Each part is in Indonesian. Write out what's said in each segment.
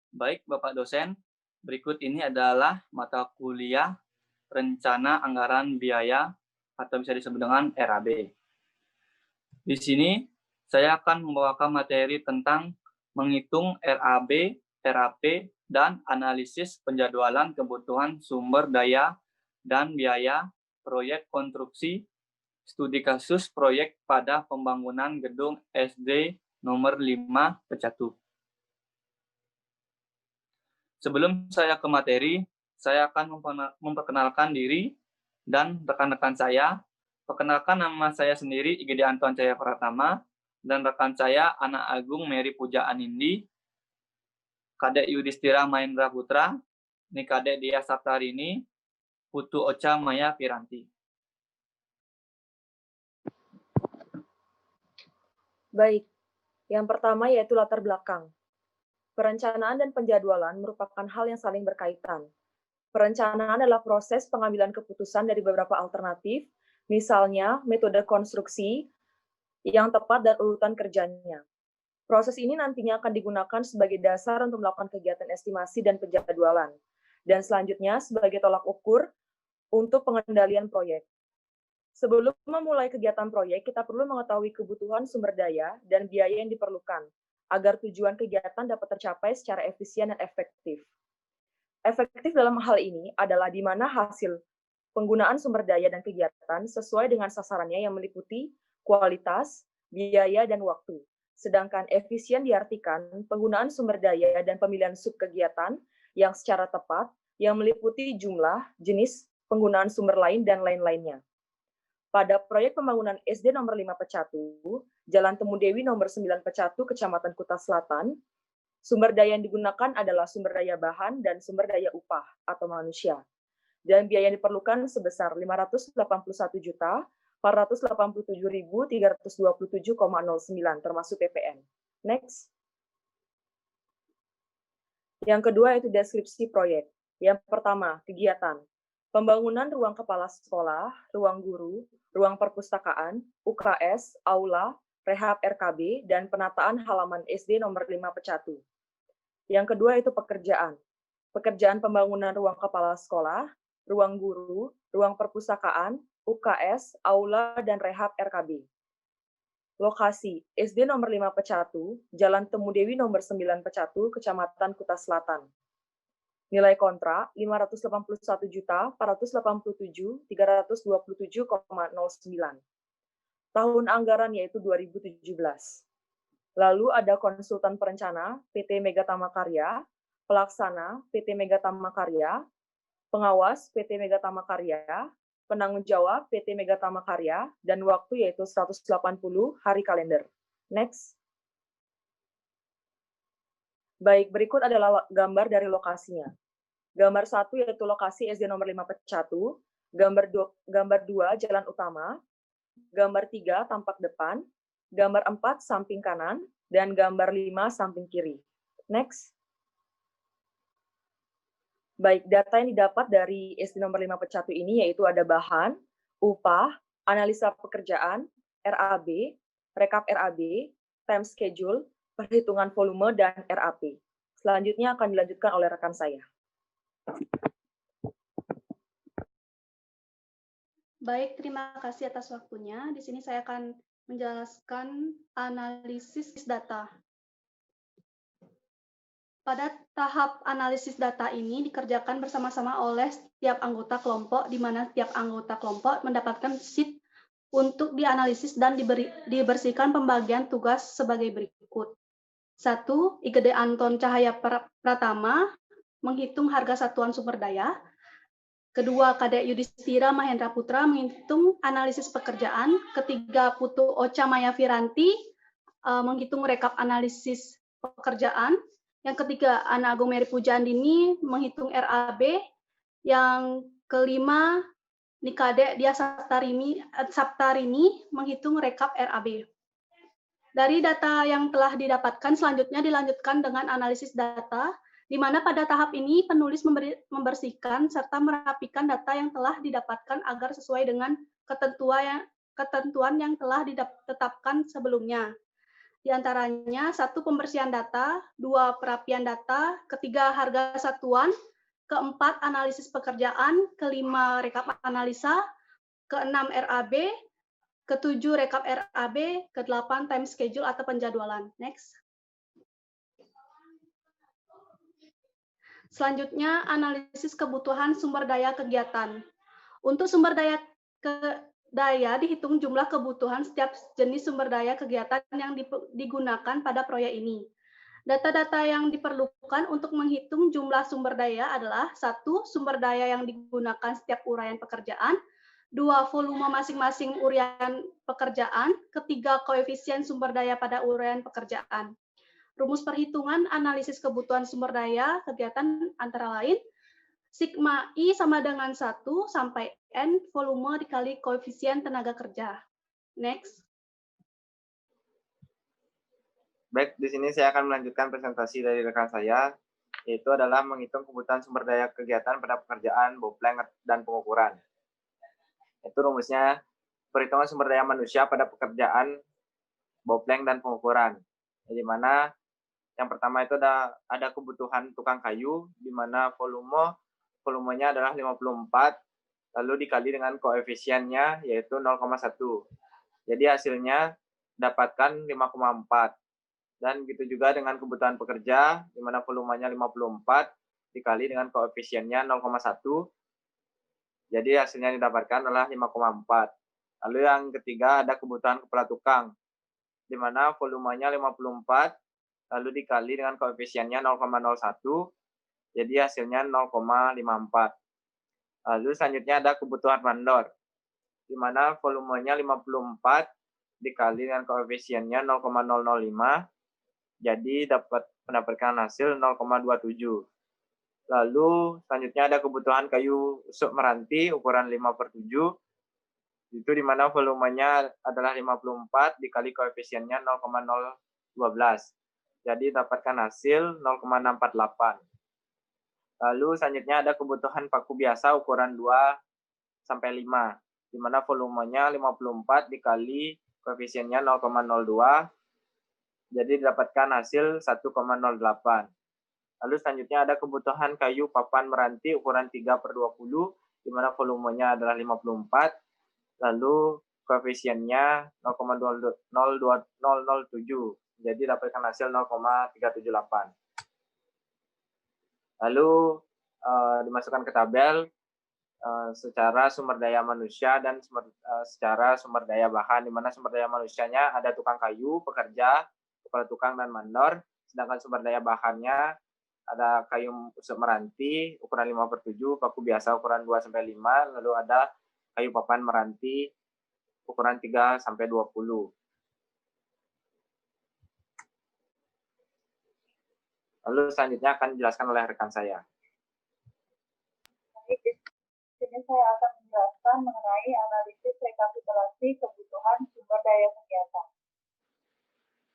Baik, Bapak dosen, berikut ini adalah mata kuliah Rencana Anggaran Biaya atau bisa disebut dengan RAB. Di sini saya akan membawakan materi tentang menghitung RAB, RAP, dan analisis penjadwalan kebutuhan sumber daya dan biaya proyek konstruksi studi kasus proyek pada pembangunan gedung SD nomor 5 Pecatu. Sebelum saya ke materi, saya akan memperkenalkan diri dan rekan-rekan saya. Perkenalkan, nama saya sendiri IGD Anton Cahaya Pratama, dan rekan saya Anak Agung Mary Puja Anindi, Kadek Yudhistira Mahendra Putra, ini Kadek Dia Saptarini, Putu Ocha Maya Piranti. Baik, yang pertama yaitu latar belakang. Perencanaan dan penjadwalan merupakan hal yang saling berkaitan. Perencanaan adalah proses pengambilan keputusan dari beberapa alternatif, misalnya metode konstruksi yang tepat dan urutan kerjanya. Proses ini nantinya akan digunakan sebagai dasar untuk melakukan kegiatan estimasi dan penjadwalan, dan selanjutnya sebagai tolak ukur untuk pengendalian proyek. Sebelum memulai kegiatan proyek, kita perlu mengetahui kebutuhan sumber daya dan biaya yang diperlukan, agar tujuan kegiatan dapat tercapai secara efisien dan efektif. Efektif dalam hal ini adalah di mana hasil penggunaan sumber daya dan kegiatan sesuai dengan sasarannya yang meliputi kualitas, biaya, dan waktu. Sedangkan efisien diartikan penggunaan sumber daya dan pemilihan subkegiatan yang secara tepat, yang meliputi jumlah, jenis, penggunaan sumber lain, dan lain-lainnya. Pada proyek pembangunan SD nomor 5 Pecatu, Jalan Temu Dewi nomor 9 Pecatu, Kecamatan Kuta Selatan, sumber daya yang digunakan adalah sumber daya bahan dan sumber daya upah atau manusia. Dan biaya yang diperlukan sebesar Rp581.487.327,09 termasuk PPN. Next. Yang kedua yaitu deskripsi proyek. Yang pertama, kegiatan. Pembangunan ruang kepala sekolah, ruang guru, ruang perpustakaan, UKS, aula, rehab RKB, dan penataan halaman SD nomor 5 Pecatu. Yang kedua itu pekerjaan. Pekerjaan pembangunan ruang kepala sekolah, ruang guru, ruang perpustakaan, UKS, aula, dan rehab RKB. Lokasi, SD nomor 5 Pecatu, Jalan Temu Dewi nomor 9 Pecatu, Kecamatan Kuta Selatan. Nilai kontrak Rp581.487.327,09. Tahun anggaran yaitu 2017. Lalu ada konsultan perencana PT Megatama Karya, pelaksana PT Megatama Karya, pengawas PT Megatama Karya, penanggung jawab PT Megatama Karya, dan waktu yaitu 180 hari kalender. Next. Baik, berikut adalah gambar dari lokasinya. Gambar 1 yaitu lokasi SD nomor 5 Pecatu, gambar 2 jalan utama, gambar 3 tampak depan, gambar 4 samping kanan, dan gambar 5 samping kiri. Next. Baik, data yang didapat dari SD nomor 5 Pecatu ini yaitu ada bahan, upah, analisa pekerjaan, RAB, rekap RAB, time schedule, perhitungan volume, dan RAP. Selanjutnya akan dilanjutkan oleh rekan saya. Baik, terima kasih atas waktunya. Di sini saya akan menjelaskan analisis data. Pada tahap analisis data ini dikerjakan bersama-sama oleh setiap anggota kelompok, di mana setiap anggota kelompok mendapatkan sheet untuk dianalisis dan dibersihkan pembagian tugas sebagai berikut. 1. IGD Anton Cahaya Pratama, menghitung harga satuan sumber daya. Kedua, Kadek Yudhistira Mahendra Putra, menghitung analisis pekerjaan. Ketiga, Putu Ocha Maya Piranti, menghitung rekap analisis pekerjaan. Yang ketiga, Anak Agung Mary Puja Andini, menghitung RAB. Yang kelima, Nikadek Dia Saptarini, menghitung rekap RAB. Dari data yang telah didapatkan, selanjutnya dilanjutkan dengan analisis data, di mana pada tahap ini penulis membersihkan serta merapikan data yang telah didapatkan agar sesuai dengan ketentuan yang telah ditetapkan sebelumnya. Di antaranya 1. Pembersihan data, 2. Perapian data, ketiga harga satuan, keempat analisis pekerjaan, kelima rekap analisa, keenam RAB, ketujuh rekap RAB, kedelapan time schedule atau penjadwalan. Next. Selanjutnya, analisis kebutuhan sumber daya kegiatan. Untuk sumber daya dihitung jumlah kebutuhan setiap jenis sumber daya kegiatan yang digunakan pada proyek ini. Data-data yang diperlukan untuk menghitung jumlah sumber daya adalah 1. Sumber daya yang digunakan setiap uraian pekerjaan, 2. Volume masing-masing uraian pekerjaan, ketiga koefisien sumber daya pada uraian pekerjaan. Rumus perhitungan analisis kebutuhan sumber daya kegiatan antara lain sigma I sama dengan 1 sampai N volume dikali koefisien tenaga kerja. Next. Baik, di sini saya akan melanjutkan presentasi dari rekan saya, yaitu adalah menghitung kebutuhan sumber daya kegiatan pada pekerjaan, bopleng, dan pengukuran. Itu rumusnya perhitungan sumber daya manusia pada pekerjaan, bopleng, dan pengukuran. Di mana yang pertama itu ada kebutuhan tukang kayu, di mana volumenya adalah 54, lalu dikali dengan koefisiennya yaitu 0,1. Jadi hasilnya dapatkan 5,4. Dan begitu juga dengan kebutuhan pekerja, di mana volumenya 54, dikali dengan koefisiennya 0,1. Jadi hasilnya didapatkan adalah 5,4. Lalu yang ketiga ada kebutuhan kepala tukang, di mana volumenya 54, lalu dikali dengan koefisiennya 0,01, jadi hasilnya 0,54. Lalu selanjutnya ada kebutuhan mandor, di mana volumenya 54, dikali dengan koefisiennya 0,005, jadi mendapatkan hasil 0,27. Lalu selanjutnya ada kebutuhan kayu usuk meranti ukuran 5/7, itu di mana volumenya adalah 54 dikali koefisiennya 0,012. Jadi dapatkan hasil 0,648. Lalu selanjutnya ada kebutuhan paku biasa ukuran 2-5, di mana volumenya 54 dikali koefisiennya 0,02. Jadi didapatkan hasil 1,08. Lalu selanjutnya ada kebutuhan kayu papan meranti ukuran 3/20, di mana volumenya adalah 54, lalu koefisiennya 0,007. Jadi dapatkan hasil 0,378. Lalu dimasukkan ke tabel secara sumber daya manusia dan secara sumber daya bahan, di mana sumber daya manusianya ada tukang kayu, pekerja, kepala tukang, dan mandor, sedangkan sumber daya bahannya ada kayu usuk meranti ukuran 5/7, paku biasa ukuran 2-5, lalu ada kayu papan meranti ukuran 3-20. Lalu selanjutnya akan dijelaskan oleh rekan saya. Di sini saya akan menjelaskan mengenai analisis rekapitulasi kebutuhan sumber daya kegiatan.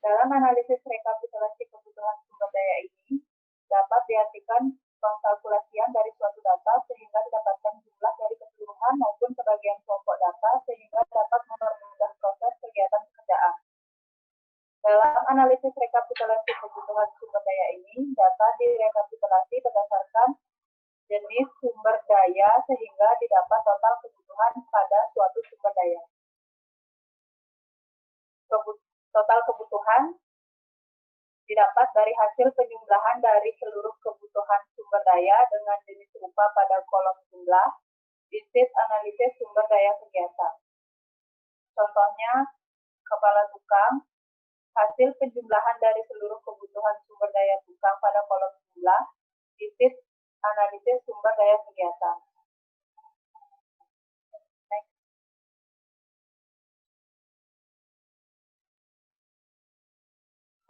Dalam analisis rekapitulasi kebutuhan sumber daya ini, dapat diartikan pengkalkulasian dari suatu data sehingga didapatkan jumlah dari keseluruhan maupun sebagian kelompok data sehingga dapat mempermudah proses kegiatan pekerjaan. Dalam analisis rekapitulasi kebutuhan sumber daya ini, data direkapitulasi berdasarkan jenis sumber daya sehingga didapat total kebutuhan pada suatu sumber daya. Total kebutuhan didapat dari hasil penjumlahan dari seluruh kebutuhan sumber daya dengan jenis serupa pada kolom jumlah di sheet analisis sumber daya kegiatan. Contohnya, kepala tukang, hasil penjumlahan dari seluruh kebutuhan sumber daya tukang pada kolom jumlah di sheet analisis sumber daya kegiatan.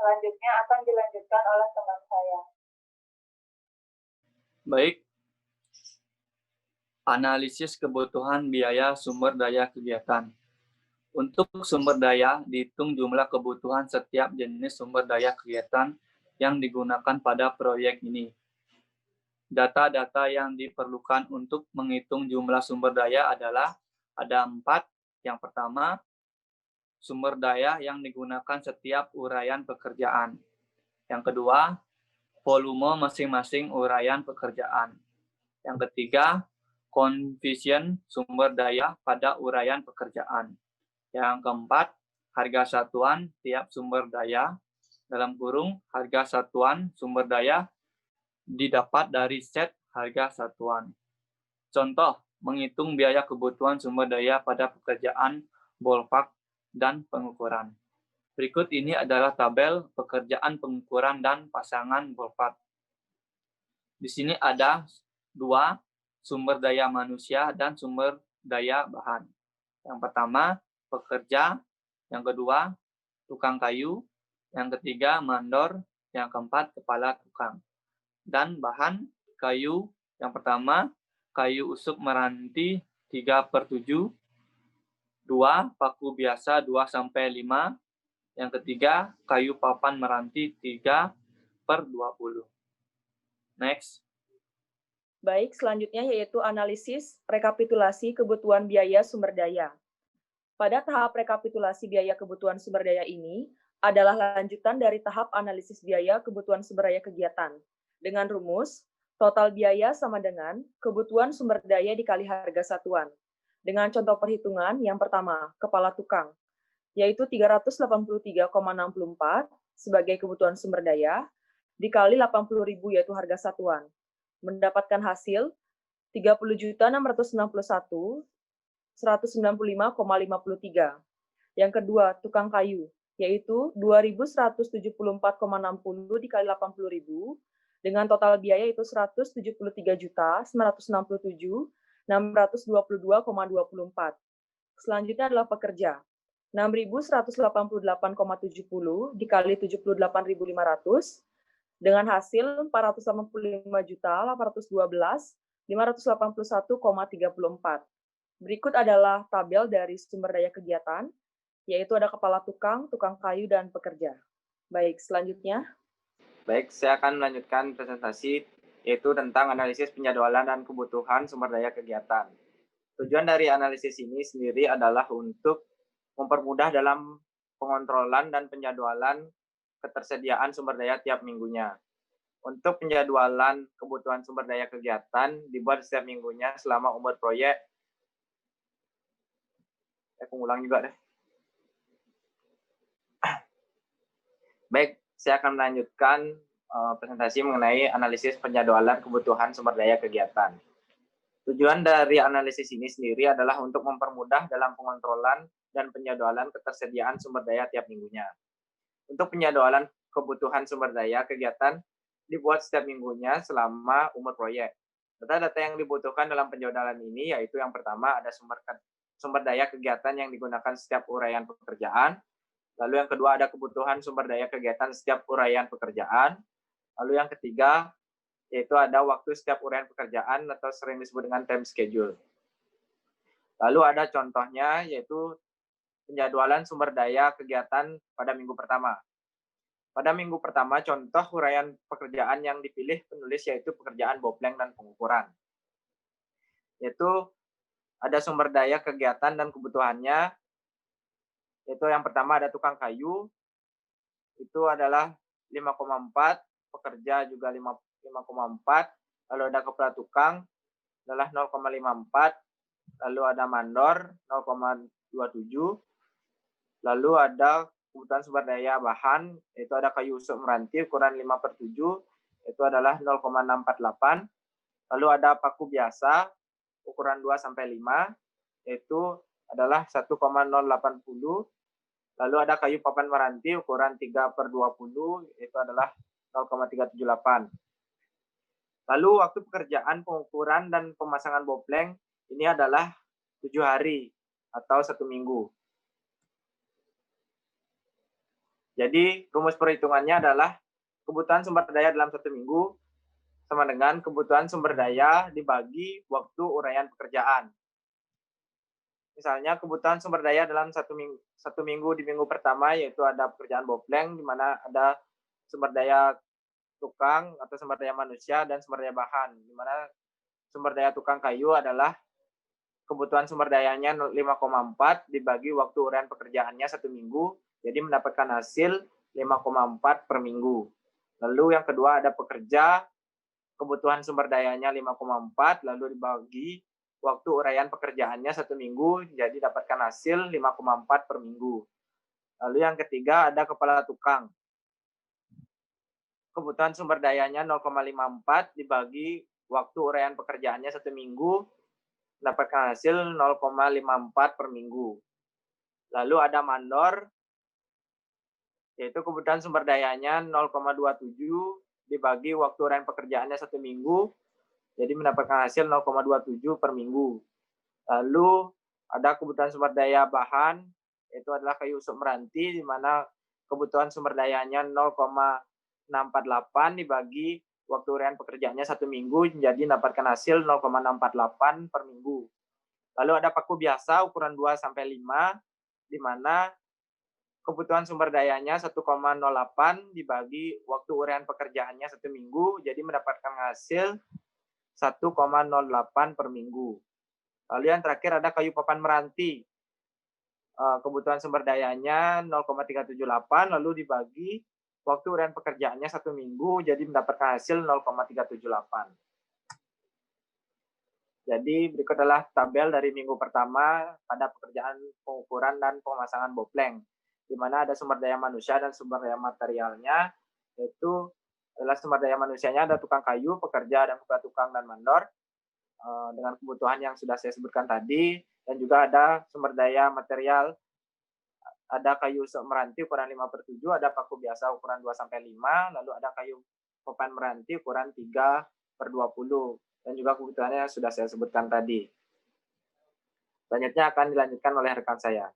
Selanjutnya akan dilanjutkan oleh teman saya. Baik. Analisis kebutuhan biaya sumber daya kegiatan. Untuk sumber daya, dihitung jumlah kebutuhan setiap jenis sumber daya kegiatan yang digunakan pada proyek ini. Data-data yang diperlukan untuk menghitung jumlah sumber daya adalah ada 4. Yang pertama, sumber daya yang digunakan setiap uraian pekerjaan. Yang kedua, volume masing-masing uraian pekerjaan. Yang ketiga, koefisien sumber daya pada uraian pekerjaan. Yang keempat, harga satuan tiap sumber daya, dalam kurung harga satuan sumber daya didapat dari set harga satuan. Contoh, menghitung biaya kebutuhan sumber daya pada pekerjaan ballpark dan pengukuran. Berikut ini adalah tabel pekerjaan pengukuran dan pasangan ballpark. Di sini ada dua, sumber daya manusia dan sumber daya bahan. Yang pertama, pekerja. Yang kedua, tukang kayu. Yang ketiga, mandor. Yang keempat, kepala tukang. Dan bahan kayu yang pertama, kayu usuk meranti 3/7. 2, paku biasa 2-5. Yang ketiga, kayu papan meranti 3/20. Next. Baik, selanjutnya yaitu analisis rekapitulasi kebutuhan biaya sumber daya. Pada tahap rekapitulasi biaya kebutuhan sumber daya ini adalah lanjutan dari tahap analisis biaya kebutuhan sumber daya kegiatan. Dengan rumus, total biaya sama dengan kebutuhan sumber daya dikali harga satuan. Dengan contoh perhitungan yang pertama, kepala tukang, yaitu 383,64 sebagai kebutuhan sumber daya, dikali 80.000 yaitu harga satuan. Mendapatkan hasil 30.691.195,53. Yang kedua, tukang kayu, yaitu 2.174,60 dikali 80.000 dengan total biaya itu 173.967.622,24. Selanjutnya adalah pekerja, 6.188,70 dikali 78.500 dengan hasil 485.812.581,34. Berikut adalah tabel dari sumber daya kegiatan, yaitu ada kepala tukang, tukang kayu, dan pekerja. Baik, selanjutnya. Baik, saya akan melanjutkan presentasi yaitu tentang analisis penjadwalan dan kebutuhan sumber daya kegiatan. Tujuan dari analisis ini sendiri adalah untuk mempermudah dalam pengontrolan dan penjadwalan ketersediaan sumber daya tiap minggunya. Untuk penjadwalan kebutuhan sumber daya kegiatan dibuat setiap minggunya selama umur proyek. Saya ulang juga deh. Baik, saya akan melanjutkan presentasi mengenai analisis penjadwalan kebutuhan sumber daya kegiatan. Tujuan dari analisis ini sendiri adalah untuk mempermudah dalam pengontrolan dan penjadwalan ketersediaan sumber daya tiap minggunya. Untuk penjadwalan kebutuhan sumber daya kegiatan dibuat setiap minggunya selama umur proyek. Data-data yang dibutuhkan dalam penjadwalan ini yaitu yang pertama ada sumber daya kegiatan yang digunakan setiap uraian pekerjaan. Lalu yang kedua ada kebutuhan sumber daya kegiatan setiap uraian pekerjaan. Lalu yang ketiga yaitu ada waktu setiap uraian pekerjaan atau sering disebut dengan time schedule. Lalu ada contohnya yaitu penjadwalan sumber daya kegiatan pada minggu pertama. Pada minggu pertama, contoh uraian pekerjaan yang dipilih penulis yaitu pekerjaan bopleng dan pengukuran. Yaitu ada sumber daya kegiatan dan kebutuhannya, yaitu yang pertama ada tukang kayu, itu adalah 5,4, pekerja juga 5,4, lalu ada kepala tukang adalah 0,54, lalu ada mandor 0,27, lalu ada kebutuhan sumber daya bahan, yaitu ada kayu usuk meranti ukuran 5/7, itu adalah 0,648. Lalu ada paku biasa ukuran 2-5, yaitu adalah 1,080. Lalu ada kayu papan meranti ukuran 3/20, yaitu adalah 0,378. Lalu waktu pekerjaan pengukuran dan pemasangan bopleng ini adalah 7 hari atau 1 minggu. Jadi rumus perhitungannya adalah kebutuhan sumber daya dalam 1 minggu sama dengan kebutuhan sumber daya dibagi waktu uraian pekerjaan. Misalnya kebutuhan sumber daya dalam 1 minggu di minggu pertama yaitu ada pekerjaan bopleng di mana ada sumber daya tukang atau sumber daya manusia dan sumber daya bahan, di mana sumber daya tukang kayu adalah kebutuhan sumber dayanya 5,4 dibagi waktu uraian pekerjaannya 1 minggu, jadi mendapatkan hasil 5,4 per minggu. Lalu yang kedua ada pekerja, kebutuhan sumber dayanya 5,4, lalu dibagi waktu uraian pekerjaannya 1 minggu, jadi dapatkan hasil 5,4 per minggu. Lalu yang ketiga ada kepala tukang. Kebutuhan sumber dayanya 0,54 dibagi waktu uraian pekerjaannya 1 minggu, mendapatkan hasil 0,54 per minggu. Lalu ada mandor, yaitu kebutuhan sumber dayanya 0,27 dibagi waktu uraian pekerjaannya 1 minggu, jadi mendapatkan hasil 0,27 per minggu. Lalu ada kebutuhan sumber daya bahan, yaitu adalah kayu usuk meranti, di mana kebutuhan sumber dayanya 0,648 dibagi waktu uraian pekerjaannya 1 minggu, jadi mendapatkan hasil 0,648 per minggu. Lalu ada paku biasa ukuran 2-5, di mana kebutuhan sumber dayanya 1,08 dibagi waktu uraian pekerjaannya 1 minggu, jadi mendapatkan hasil 1,08 per minggu. Lalu yang terakhir ada kayu papan meranti. Kebutuhan sumber dayanya 0,378, lalu dibagi waktu uraian pekerjaannya 1 minggu, jadi mendapatkan hasil 0,378. Jadi berikut adalah tabel dari minggu pertama pada pekerjaan pengukuran dan pemasangan bopleng, di mana ada sumber daya manusia dan sumber daya materialnya, yaitu adalah sumber daya manusianya ada tukang kayu, pekerja, dan kepala tukang dan mandor, dengan kebutuhan yang sudah saya sebutkan tadi, dan juga ada sumber daya material, ada kayu usuk meranti ukuran 5/7, ada paku biasa ukuran 2-5, lalu ada kayu papan meranti ukuran 3/20, dan juga kebutuhannya sudah saya sebutkan tadi. Selanjutnya akan dilanjutkan oleh rekan saya.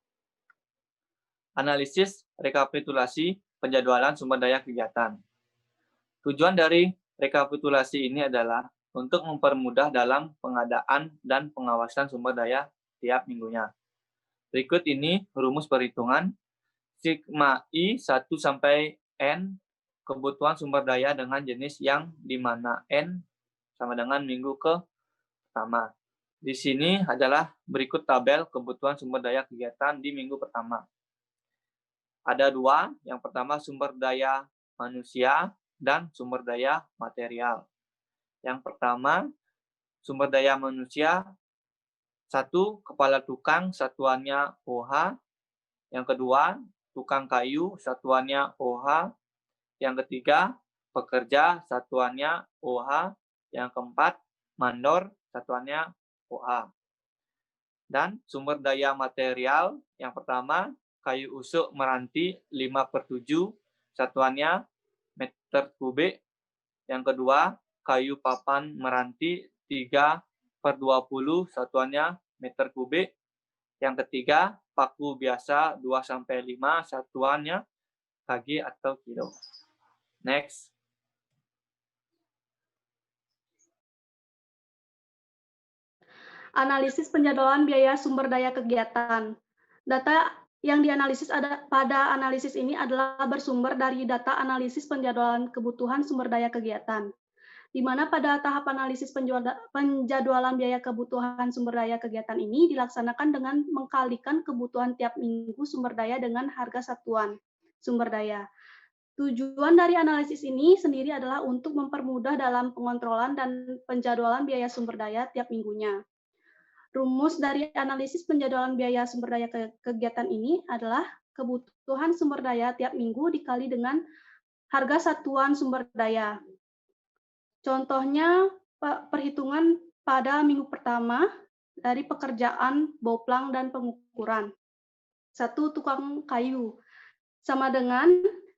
Analisis rekapitulasi penjadwalan sumber daya kegiatan. Tujuan dari rekapitulasi ini adalah untuk mempermudah dalam pengadaan dan pengawasan sumber daya tiap minggunya. Berikut ini rumus perhitungan sigma I 1 sampai N kebutuhan sumber daya dengan jenis yang di mana N sama dengan minggu ke pertama. Di sini adalah berikut tabel kebutuhan sumber daya kegiatan di minggu pertama. Ada dua, yang pertama sumber daya manusia dan sumber daya material. Yang pertama, sumber daya manusia, 1, kepala tukang, satuannya OH. Yang kedua, tukang kayu, satuannya OH. Yang ketiga, pekerja, satuannya OH. Yang keempat, mandor, satuannya OH. Dan sumber daya material, yang pertama, kayu usuk meranti 5/7, satuannya meter kubik. Yang kedua, kayu papan meranti 3/20, satuannya meter kubik. Yang ketiga, paku biasa 2-5, satuannya kg atau kilo. Next. Analisis penjadwalan biaya sumber daya kegiatan. Data yang dianalisis pada analisis ini adalah bersumber dari data analisis penjadwalan kebutuhan sumber daya kegiatan, di mana pada tahap analisis penjadwalan biaya kebutuhan sumber daya kegiatan ini dilaksanakan dengan mengkalikan kebutuhan tiap minggu sumber daya dengan harga satuan sumber daya. Tujuan dari analisis ini sendiri adalah untuk mempermudah dalam pengontrolan dan penjadwalan biaya sumber daya tiap minggunya. Rumus dari analisis penjadwalan biaya sumber daya kegiatan ini adalah kebutuhan sumber daya tiap minggu dikali dengan harga satuan sumber daya. Contohnya, perhitungan pada minggu pertama dari pekerjaan boplang dan pengukuran. 1 tukang kayu sama dengan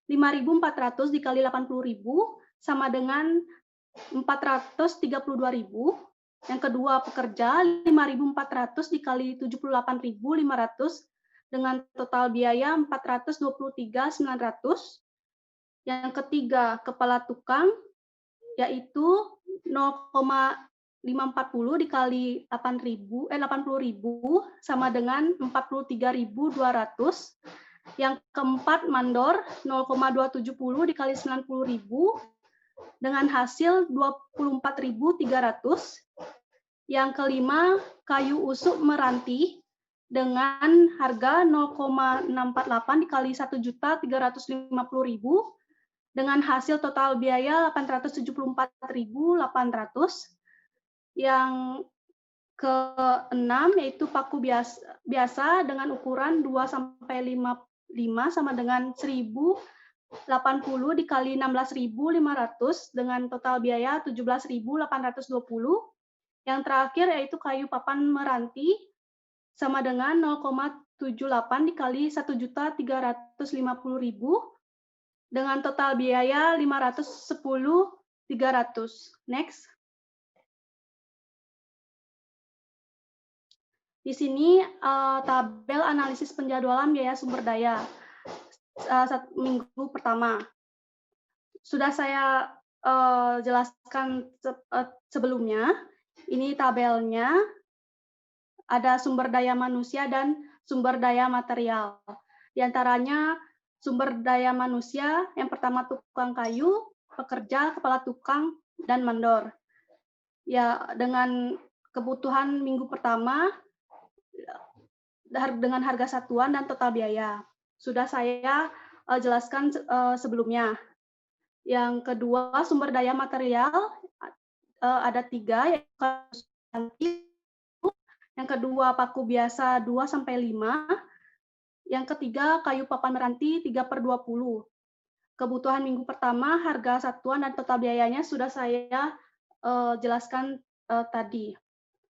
5.400 dikali 80.000 sama dengan 432.000. Yang kedua, pekerja 5.400 dikali 78.500 dengan total biaya 423.900. Yang ketiga, kepala tukang yaitu 0,540 dikali 80.000 sama dengan 43.200. Yang keempat, mandor 0,270 dikali 90.000 dengan hasil 24.300. Yang kelima, kayu usuk meranti dengan harga 0,648 dikali 1.350.000 dengan hasil total biaya 874.800. Yang keenam yaitu paku biasa dengan ukuran 2-5 sama dengan 1080 dikali 16.500 dengan total biaya 17.820. Yang terakhir yaitu kayu papan meranti sama dengan 0,78 dikali 1.350.000 dengan total biaya 510.300. Next. Di sini tabel analisis penjadwalan biaya sumber daya minggu pertama. Sudah saya jelaskan sebelumnya. Ini tabelnya, ada sumber daya manusia dan sumber daya material. Di antaranya sumber daya manusia, yang pertama tukang kayu, pekerja, kepala tukang, dan mandor. Ya, dengan kebutuhan minggu pertama, dengan harga satuan dan total biaya. Sudah saya jelaskan sebelumnya. Yang kedua, sumber daya material, ada 3, yaitu yang kedua paku biasa 2-5, yang ketiga kayu papan meranti 3/20. Kebutuhan minggu pertama, harga satuan dan total biayanya sudah saya jelaskan tadi.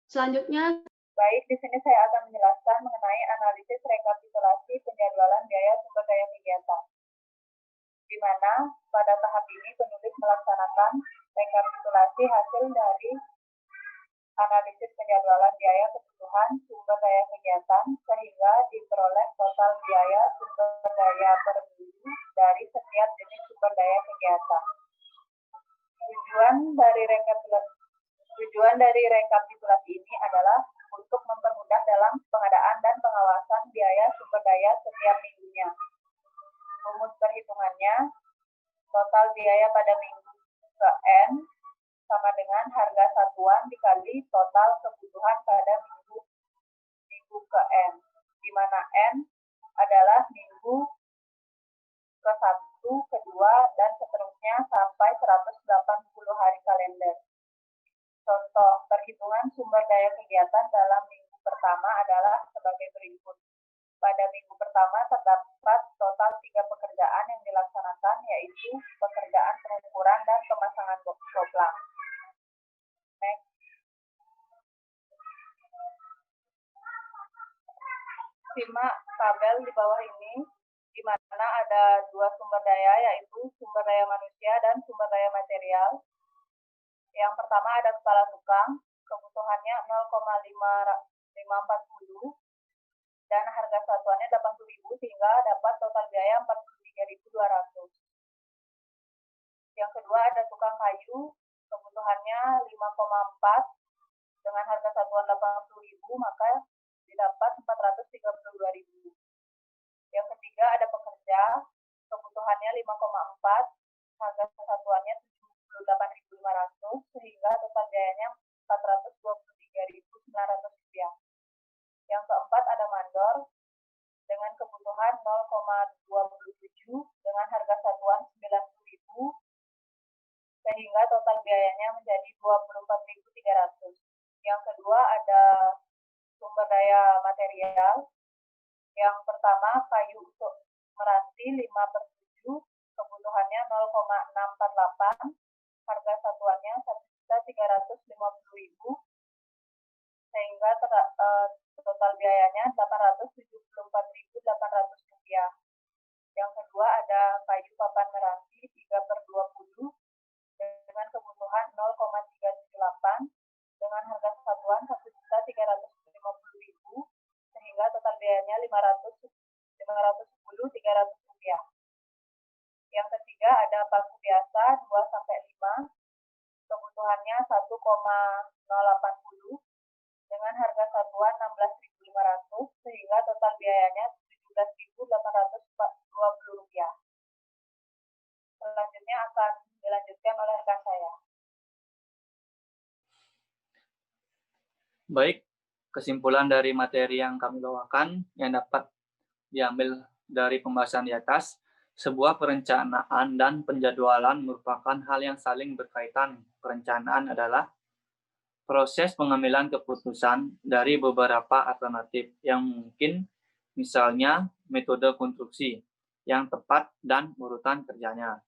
Selanjutnya, Baik, di sini saya akan menjelaskan mengenai analisis rekapitulasi penjadwalan biaya sumber daya kegiatan, di mana pada tahap ini penulis melaksanakan rekapitulasi hasil dari analisis penjadwalan biaya kebutuhan sumber daya kegiatan sehingga diperoleh total biaya sumber daya per minggu dari setiap jenis sumber daya kegiatan. Tujuan dari rekapitulasi ini adalah untuk mempermudah dalam pengadaan dan pengawasan biaya sumber daya setiap minggunya. Rumus perhitungannya, total biaya pada minggu ke N sama dengan harga satuan dikali total kebutuhan pada minggu ke N, di mana N adalah minggu ke-1, kedua, dan seterusnya sampai 180 hari kalender. Contoh perhitungan sumber daya kegiatan dalam minggu pertama adalah sebagai berikut. Pada minggu pertama terdapat total 3 pekerjaan yang dilaksanakan, yaitu pekerjaan pengukuran dan pemasangan koplang. Next. Simak tabel di bawah ini, di mana ada 2 sumber daya, yaitu sumber daya manusia dan sumber daya material. Yang pertama ada kepala tukang, kebutuhannya 0,540 dan harga satuannya 80.000 sehingga dapat total biaya 43.200. Yang kedua ada tukang kayu, kebutuhannya 5,4 dengan harga satuan 80.000 maka didapat 432.000. Yang ketiga ada pekerja, kebutuhannya 5,4, harga satuannya 78.500 sehingga total biayanya 423.900 rupiah. Yang keempat ada mandor dengan kebutuhan 0,27 dengan harga satuan 90.000 sehingga total biayanya menjadi 24.300. Yang kedua ada sumber daya material. Yang pertama kayu untuk meranti 5/7, kebutuhannya 0,648, harga satuannya 1.350.000 sehingga total biayanya 874.800 rupiah. Yang kedua ada kayu papan meranti 3/20 dengan kebutuhan 0,378 dengan harga satuan 1.350.000 sehingga total biayanya 510.300 rupiah. Yang ketiga ada paku biasa 2-5, kebutuhannya 1,080 dengan harga satuan 16.500 sehingga total biayanya 17.820 rupiah. Selanjutnya akan dilanjutkan oleh rekan saya. Baik, kesimpulan dari materi yang kami bawakan yang dapat diambil dari pembahasan di atas, sebuah perencanaan dan penjadwalan merupakan hal yang saling berkaitan. Perencanaan adalah proses pengambilan keputusan dari beberapa alternatif yang mungkin, misalnya metode konstruksi yang tepat dan urutan kerjanya.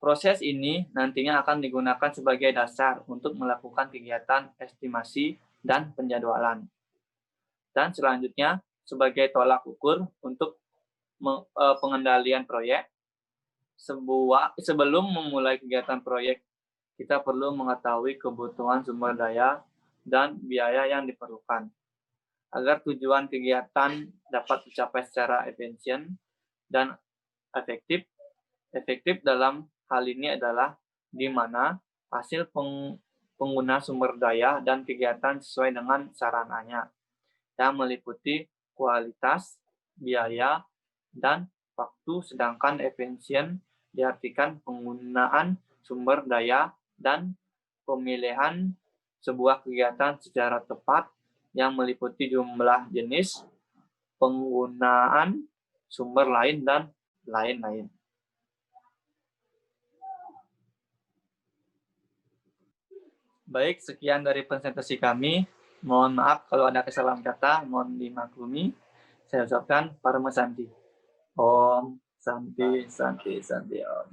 Proses ini nantinya akan digunakan sebagai dasar untuk melakukan kegiatan estimasi dan penjadwalan. Dan selanjutnya, sebagai tolak ukur untuk pengendalian proyek, sebelum memulai kegiatan proyek, kita perlu mengetahui kebutuhan sumber daya dan biaya yang diperlukan. Agar tujuan kegiatan dapat dicapai secara efisien dan efektif dalam hal ini adalah di mana hasil pengguna sumber daya dan kegiatan sesuai dengan sarananya, yang meliputi kualitas, biaya, dan waktu, sedangkan efisien diartikan penggunaan sumber daya dan pemilihan sebuah kegiatan secara tepat yang meliputi jumlah jenis, penggunaan sumber lain, dan lain-lain. Baik, sekian dari presentasi kami. Mohon maaf kalau ada kesalahan kata, mohon dimaklumi. Saya ucapkan Parama Santi. Om Santi, Santi, Santi, Om.